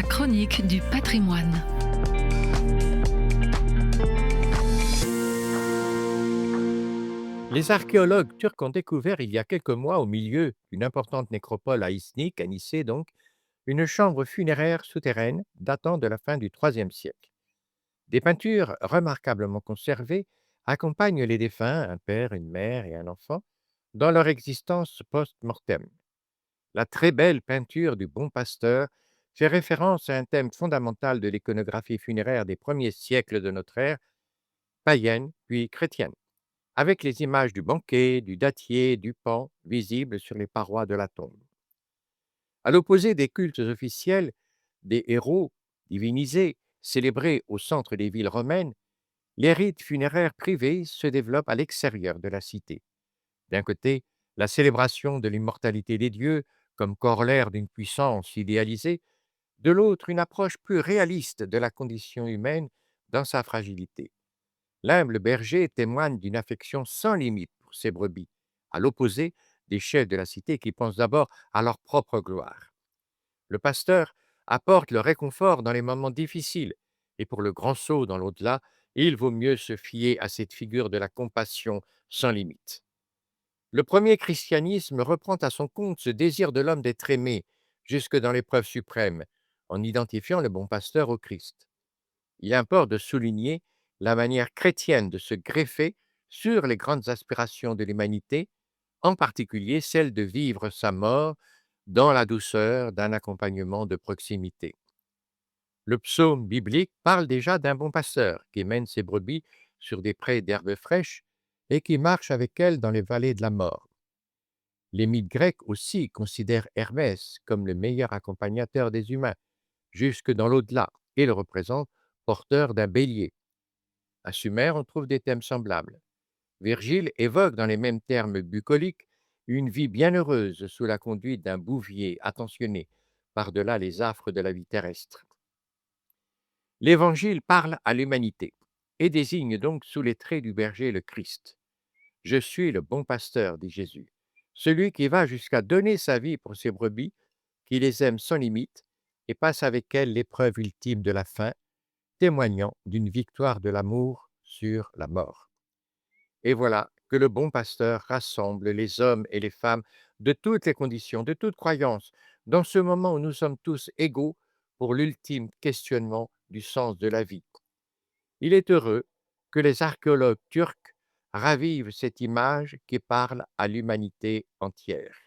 chronique du patrimoine. Les archéologues turcs ont découvert il y a quelques mois, au milieu d'une importante nécropole à Iznik, à Nicée donc, une chambre funéraire souterraine datant de la fin du IIIe siècle. Des peintures remarquablement conservées accompagnent les défunts, un père, une mère et un enfant, dans leur existence post-mortem. La très belle peinture du Bon Pasteur fait référence à un thème fondamental de l'iconographie funéraire des premiers siècles de notre ère, païenne puis chrétienne, avec les images du banquet, du dattier, du pan visibles sur les parois de la tombe. À l'opposé des cultes officiels, des héros divinisés célébrés au centre des villes romaines, les rites funéraires privés se développent à l'extérieur de la cité. D'un côté, la célébration de l'immortalité des dieux comme corollaire d'une puissance idéalisée, de l'autre, une approche plus réaliste de la condition humaine dans sa fragilité. L'humble berger témoigne d'une affection sans limite pour ses brebis, à l'opposé des chefs de la cité qui pensent d'abord à leur propre gloire. Le pasteur apporte le réconfort dans les moments difficiles, et pour le grand saut dans l'au-delà, il vaut mieux se fier à cette figure de la compassion sans limite. Le premier christianisme reprend à son compte ce désir de l'homme d'être aimé jusque dans l'épreuve suprême, en identifiant le bon pasteur au Christ. Il importe de souligner la manière chrétienne de se greffer sur les grandes aspirations de l'humanité, en particulier celle de vivre sa mort dans la douceur d'un accompagnement de proximité. Le psaume biblique parle déjà d'un bon pasteur qui mène ses brebis sur des prés d'herbes fraîches et qui marche avec elles dans les vallées de la mort. Les mythes grecs aussi considèrent Hermès comme le meilleur accompagnateur des humains, jusque dans l'au-delà, et le représentent porteur d'un bélier. À Sumer, on trouve des thèmes semblables. Virgile évoque dans les mêmes termes bucoliques une vie bienheureuse sous la conduite d'un bouvier attentionné par-delà les affres de la vie terrestre. L'Évangile parle à l'humanité et désigne donc sous les traits du berger le Christ. Je suis le bon pasteur, dit Jésus, celui qui va jusqu'à donner sa vie pour ses brebis, qui les aime sans limite et passe avec elles l'épreuve ultime de la fin, témoignant d'une victoire de l'amour sur la mort. Et voilà que le bon pasteur rassemble les hommes et les femmes de toutes les conditions, de toutes croyances, dans ce moment où nous sommes tous égaux pour l'ultime questionnement du sens de la vie. Il est heureux que les archéologues turcs ravivent cette image qui parle à l'humanité entière.